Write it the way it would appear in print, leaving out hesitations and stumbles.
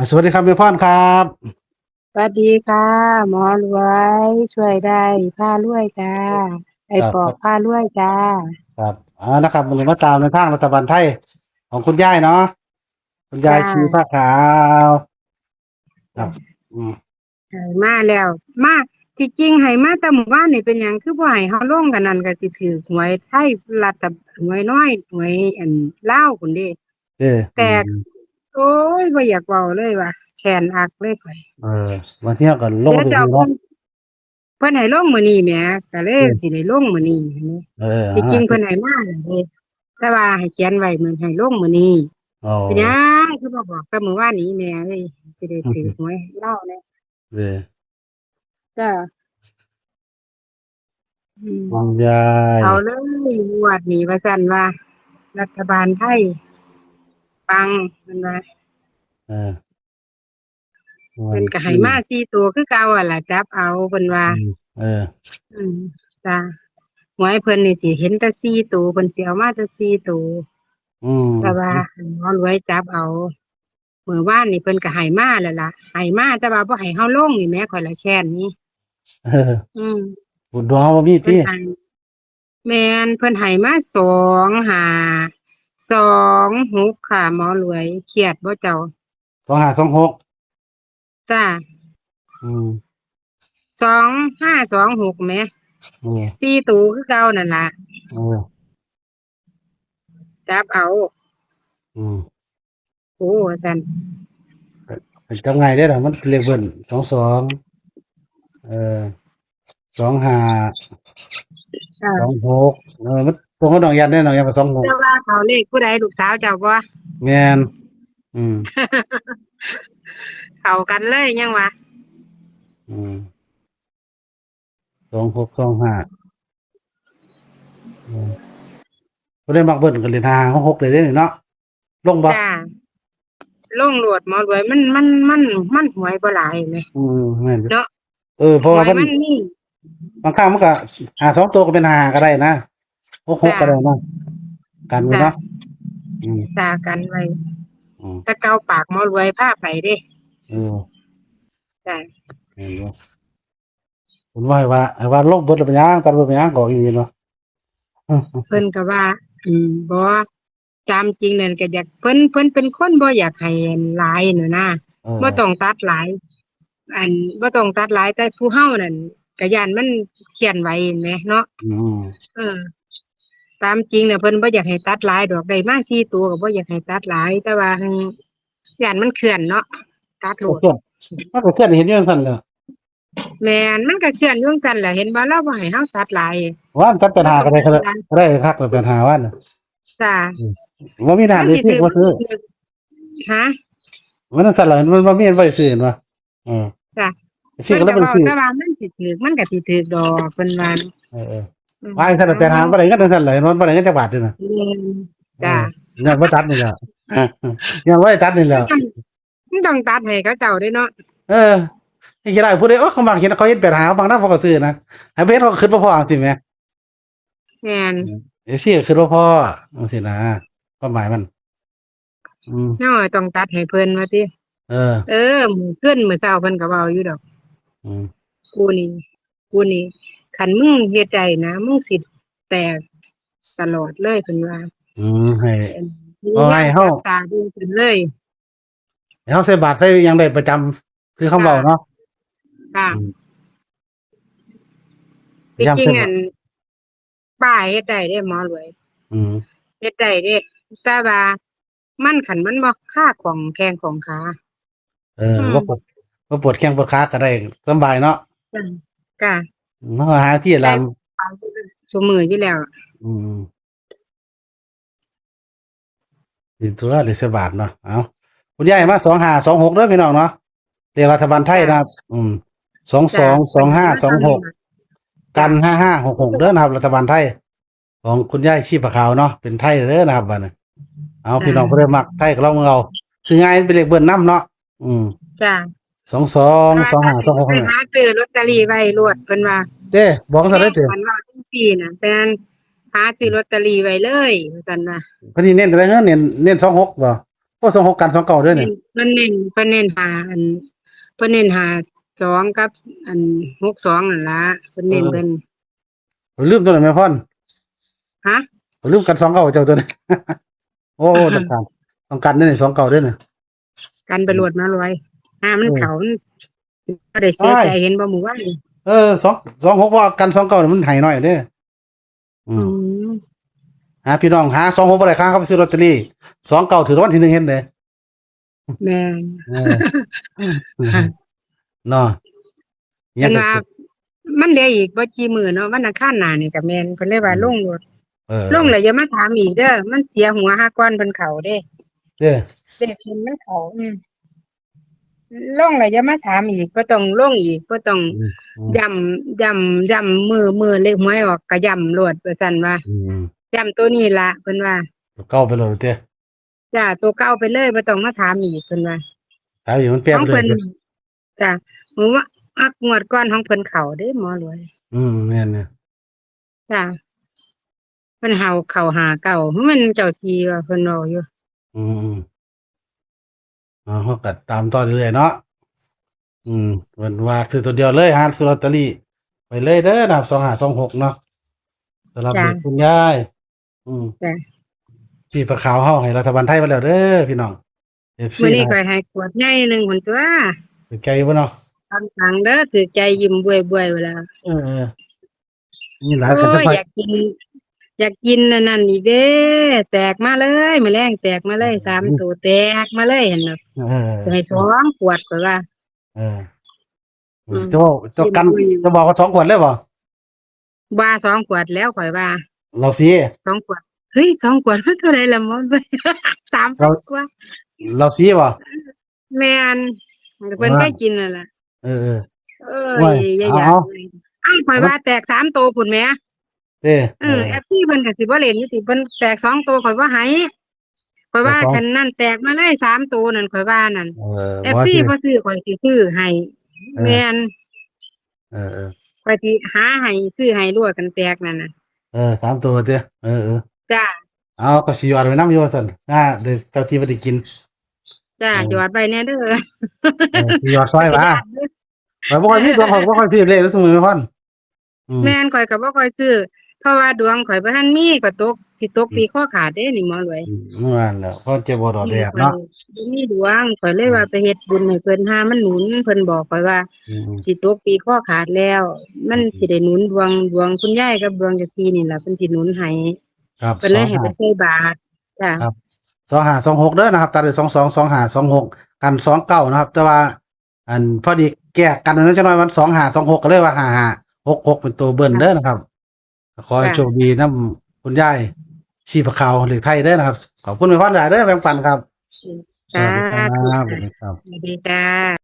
สวัสดีครับแม่พรครับสวัสดีค่ะหมอรวยช่วยได้พารวยจ้าไอ้ครับปอบพารวยจ้าครับนะครับวันนี้มาตามในทางรัฐบาลไทยของคุณยายเนาะคุณยายจ้าชีผ้าขาวครับจ้าอืมให้มาแล้วมาที่จริงให้มาแต่หมู่บ้านนี่เป็นหยังคือบ่ให้เฮาลงกันนั่นก็สิถือหวยไทยรัฐหวยน้อยหวยอันลาวพุ่นเด้เด้แตกโอ้ยบ่อยากเว้าเลยว่ะแค้นอักเลยข้อยเออวันที่เราก็ลงเดี๋ยวมาถึงนี่เนาะเจ้าเพิ่นให้ลงมื้อนี้แหมก็เลยเด้สิได้ลงมื้อนี้หั้นนี่เออที่จริงเพิ่นให้มาแล้วเด้แต่ว่าให้เขียนไว้มื้อให้ลงมื้อนี้ โอ้เป็นหยังคือบ่บอกแต่มื้อวานนี้แหม่เอ้ยสิได้ถือหวยเลาแหน่เด้จ้ะอืมคุณยายเอาเลยงวดนี้ว่าซั่นว่ารัฐบาลไทยปังเพิ่นว่าเออวันเพิ่นก็ให้ที่มา4ตัวคือเก่าอะล่ะจับเอาเพิ่นว่าอืมเอออืมจ้ะหวยเพิ่นนี่สิเห็นแต่4ตัวเพิ่นสิเอามาแต่4ตัวอืมแต่ว่าให้หมอรวยจับเอามื้อวานนี่เพิ่นก็ให้มาแล้วล่ะให้มาแต่ว่าบ่ให้เฮาลงนี่แหมข้อยละแค้นนี้เอออืมบุญดวงเขาบ่มีที่เพิ่นให้ แม่นเพิ่นให้มา2526ค่ะหมอรวยเครียดบ่เจ้า2526จ้าอืม2526แหมเออสี่ตัวคือเก่านั่นล่ะเออจับเอาอืมโอ้ว่าซั่นเป็นจังไงได้ล่ะมันเลขเบิ้ล22เออ25 จ้า26มันตรงกับน้องยันได้น้องยันว่า26แต่ว่าเขาเลขผู้ใดลูกสาวเจ้าบ่ แม่นอืม เข้ากันเลยยังวะอืม2625อืมบ่ได้มักเบิ้ลก็เล่น5 6เลยเด้นี่เนาะลงบ่จ้าลงโลดหมอรวยมันหวยบ่หลายแหมอืมแม่นอยู่เนาะเพราะหวว่ามันยมันมีบางครั้งมันก็หา2ตัวก็เป็น5ก็ได้นะ6จ้าก็ได้นะกันไว้จ้าเนาะอืมจ้ากันไว้อืมแต่เก่าปากหมอรวยพาไปเด้เออจ้า แม่นอยู่เพิ่นว่าให้ว่าลงเบิดแล้วเป็นหยังตัดเบิดเป็นหยังก็อีหลีเนาะอือเพิ่นก็ว่าบ่ตามจริงนั่นก็อยากเพิ่นเป็นคนบ่อยากให้อันหลายน่ะนะเออบ่ต้องตัดหลายอันบ่ต้องตัดหลายแต่ผู้เฮานั่นก็ย้านมันเขียนไว้เห็นไหมเนาะอืมเออตามจริงน่ะเพิ่นบ่อยากให้ตัดหลายดอกได้มา4ตัวก็บ่อยากให้ตัดหลายแต่ว่าหั้นย้านมันเคลื่อนเนาะตัดโลดก็เคลื่อนมันก็เคลื่อนเห็นอยู่จังซั่นแหล้วแม่นมันก็เคลื่อนอยู่จั่งซั้นแหละเห็นบ่เลาบ่ให้เฮาตัดหลายว่านตัดปัญบ่ต้องหาก็ได้ก็ได้ตัดหลายก็ได้คักแล้วปัญหาว่านน่ะจ้ะอืมบ่มีทางมันสิได้ซื้อบ่ซื้อ ถือฮะมันนั่นสั่นล่ะมันบ่มีอันไว้ซื้อเห็นบ่เออจ้ะ ซื้อก็เลยบ่ได้ซื้อเพิ่นก็เว้าแต่ว่ามันสิถูกมันก็สิถูกดอกเพิ่นว่าเอออืมๆว่าจังซั่นน่ะไปหาบ่ได้เงินจังซั่นล่ะเห็นบ่บ่ได้เงินจักบาทนี่น่ะแม่นเอจ้ะอย้อนบ่ตัดนี่แหละเออย้อนบ่ได้ตัดนี่แหละมันต้องมันต้องตัดให้เขาเจ้าด้วยเนาะเออนี่คิดได้ผู้ใดโอ้เขามักเห็นเขาเฮ็ด8หาบางนำเขาก็ซื้อนะให้ไปเฮ็ดเขาก็คิดบ่พอจังซี่แหมแม่นอืมจังซี่ก็คิดบ่พอจังซี่นะความหมายมันอืมเนาะต้องตัดให้เพิ่นว่าติเออเออมื้อคืนมื้อเช้าเพิ่นก็เว้าอยู่ดอกอืมกูนี่กูนี่คันมึงเฮ็ดได้นะมึงสิแตกตลอดเลยเพิ่นว่าอืมให้เป็นพยายามเอาให้เฮาจับตาดูเพิ่นเลยให้เฮาใส่บาตรใส่หยังได้ประจำคือคำค่ะเว้าเนาะค่ะอืมพยาที่ยามใส่บาตรจริงอั่นป้าเฮ็ดได้เด้หมอรวย อืมเฮ็ดได้เด้แต่ว่ามันคันมันบ่คาของแข้งของขาเอออืมบ่ปวดแข้งปวดขาก็ได้สำบายเนาะ จ้ะจ้ะมันก็หาที่ได้ลซุมื้ออยู่แล้วอืมสิตัวละ10บาทเนาะเอาคุณยายมา2526เด้อพี่น้องเนาะเลขรัฐบาลไทยจ้ะนะครับจ้ะเพิ่นให้มาเท่านี้2226ล่ะกัจ้ะน5566เด้อนะครับรัฐบาลไทยของคุณยายชีพขาวเนาะเป็นไทยเด้อนะครับบัดนี้เอาจ้พี่น้องผู้ใดะมักไทยก็ลองเบิ่งเอาซื้อง่ายเป็นเลขเบิ้นนำเนาะอืมจ้ะ22 ว่าถ้าสิ2526ไปเนี่ยหาซื้อลอตเตอรี่ไว้โลดเพิ่นว่าเด้บอกจังซั่นแม่เด้อเด้คันว่าจังซี่น่ะแต่นหาซื้อลอตเตอรี่ไว้เลยว่าซั่นว่าเพิ่นสิเน้นอะไรเด้อเน้น26บ่ โอ้26กัน2เก่าด้วยเนี่ย เพิ่นเน้นหาอันเพิ่นเน้นหาสองกับอัน62นั่นล่ะเพิ่นเน้นเพิ่นลืมตัวนั้นแม่พรฮะลืมกัน2เก่าเจ้าตัวนั้นโอ้ต้องกันเด้อนี่2เก่าเด้อนี่กันไปโหลดมาลอยมันเออเข้ามันบ่ได้เสียใจเห็นบ่หมู่บ้านนี่2 26ว่ากัน2เก่านี่มันให้น้อยเด้ออือืมมพี่น้องหา26บ่ได้ค้างเขาไปซื้อลอตเตอรี่2เก่าถือรางวัลที่1เห็นเด้แม่น เออเนาะอิหยั เพิ่ งก็นว่ามันเหลืออีกบ่กี่มื้อเนาะวันอังคารหน้านี่ก็แม่นเพิ่นเลยว่าลงโลดเออลงแล้วอย่ามาถามอีกเด้อมันเสียหัวหาก่อนเพิ่นเข้าเด้เด้อเด็กเพิ่นมันเข้าลงแล้วอย่ามาถามอีกบ่ต้องลงอีกบ่ต้องอืมย้ำมือเลขหวยออกก็ย้ำโลดว่าซั่นว่าอืมย้ำตัวนี้ล่ะเพิ่นว่าเก่าไปเลยเด้อจ้ะตัวเก่าไปเลยบ่ต้องมาถามอีกเพิ่นว่าถามอยู่มันแปลของเพิ่นไปเลยเด้อจ้ะหนูว่าอักงวดก่อนของเพิ่นเข้าเด้หมอรวยแม่นเนี่ยจ้ะเพิ่นเข้าหาเก่ามันเจ้าที่ว่าเพิ่นเว้าอยู่อืมเราก็ตามต่อเรื่อยๆเนาะเพิ่นว่าซื้อตัวเดียวเลยหาซื้อลอตเตอรี่ไปเลยเด้อนะครับ2526เนาะสำหรับจ้ะเด็กคุณยายอืมจ้ะสีฟ้าขาวเฮาให้รัฐบาลไทยมาแล้วเด้อพี่น้อง FC มื้อนี้ครับข้อยให้ขวดใหญ่หนึงพุ่นตัวถือใจบ่เนาะฟังๆเด้อถือใจยิ้มบ้วยๆเวลาเออมีหลายโอ้คันจังค่อยอยากกินอันนั้นอีกเด้แตกมาเลยมื้อแลงแตกมาเลย3ตัวแตกมาเลยหั่นน่ะเอสิให้อ2ขวดข้อยว่าเอออืมเจ้ายิ้มกันบ่ยิ้มจะบอกว่า2ขวดเลยบ่ ว่า2ขวดแล้วข้อยว่าเราสิ2ขวดเฮ้ย2ขวดมันเท่าไรล่ะหมอนเรา3,000กว่าเราสิบ่แม่นเพิ่นเคว่ายกินนั่นล่ะเออเอ้โอ้ยยอย่าอยากเลยอ้าวข้อยเอามันว่าแตก3ตัวพุ่นแหมเด้FC เพิ่นก็สิบ่เล่นอยู่ติเพิ่นแตก2ตัวข้อยบ่ให้ข้อยแต่ว่าสองคันนั้นแตกมาเลย3ตัวนั่นข้อยว่านั่น ว่า FC สิบ่ซื้อข้อยสิซื้อให้เออแม่นเออข้อยสิหาให้ซื้อให้รวดกันแตกนั่นน่ะ3ตัวเด้อจ้าเอาก็สิยอดไว้นำอยู่ว่าซั่นเดี๋ยวเจ้าที่บ่ได้กินจ้าเออหยอดไว้แหน่เด้อ สิยอดซอยห ข้อยวาย้านเด้อ ข้อยบ่ค่อยมีดวงข้อยบ่ค่อยซื้อเลขซุมื้อแม่พ่อนอืมแม่นข้อยก็บ่ค่อยซื้อเพราะว่าดวงข่อยบ่ทันมีก็สิตกอืมปีคอขาดเด้นี่หมอรวยนั่นแหล้วพอเจ็บบ่ดอกแดกข้อยเนาะบ่มีดวงข้อยเลยอืมว่าไปเฮ็ดบุญให้เพิ่นหามันหนุนเพิ่นบอกข้อยว่าอืมสิตกปีคอขาดแล้วมันสิได้หนุนดวงคุณยายกับดวงเจ้าที่นี่ล่ะเพิ่นสิหนุนให้ครับเพิ่นเลยให้ไปใส่บาตรจ้าครับ2526เด้อนะครับตัดด้วย22 2526กัน29นะครับแต่ว่าอันพอดีแก้กันอันนั้นจักหน่อยมัน2526ก็เลยว่า5566เป็นตัวเบิ้นเด้อนะครับขอให้จ้าโชคดีนำคุณยายชีพขาวเหล็กไทยเด้อนะครับขอบคุณแม่พ่อหลายเด้อแบ่งปันครับสสาวัสดีครัธุบสค่ะวัสดีครับสวัสดีจ้า